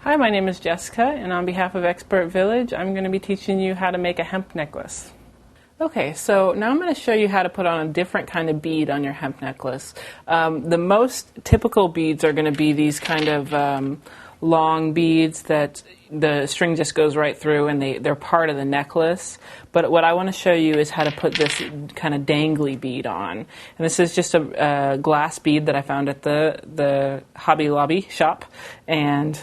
Hi, my name is Jessica, and on behalf of Expert Village, I'm going to be teaching you how to make a hemp necklace. Okay, so now I'm going to show you how to put on a different kind of bead on your hemp necklace. The most typical beads are going to be these kind of long beads that the string just goes right through and they're part of the necklace. But what I want to show you is how to put this kind of dangly bead on. And this is just a glass bead that I found at the Hobby Lobby shop. And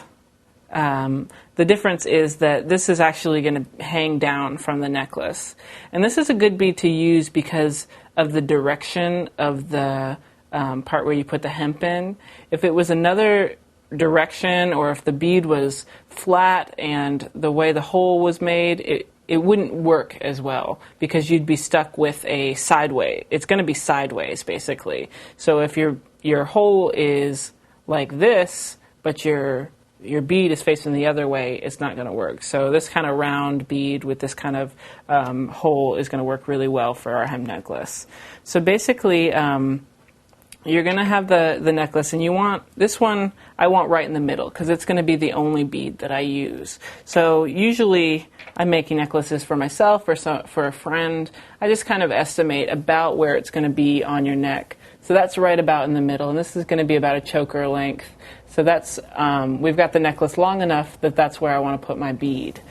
the difference is that this is actually going to hang down from the necklace. And this is a good bead to use because of the direction of the part where you put the hemp in. If it was another direction, or if the bead was flat and the way the hole was made, it wouldn't work as well because you'd be stuck with a sideways. It's going to be sideways basically. So if your hole is like this, but your bead is facing the other way, it's not going to work. So this kind of round bead with this kind of hole is going to work really well for our hemp necklace. So basically, you're going to have the necklace, and you want this one, I want right in the middle because it's going to be the only bead that I use. So usually I'm making necklaces for myself or for a friend. I just kind of estimate about where it's going to be on your neck. So that's right about in the middle, and this is going to be about a choker length. So that's we've got the necklace long enough that that's where I want to put my bead.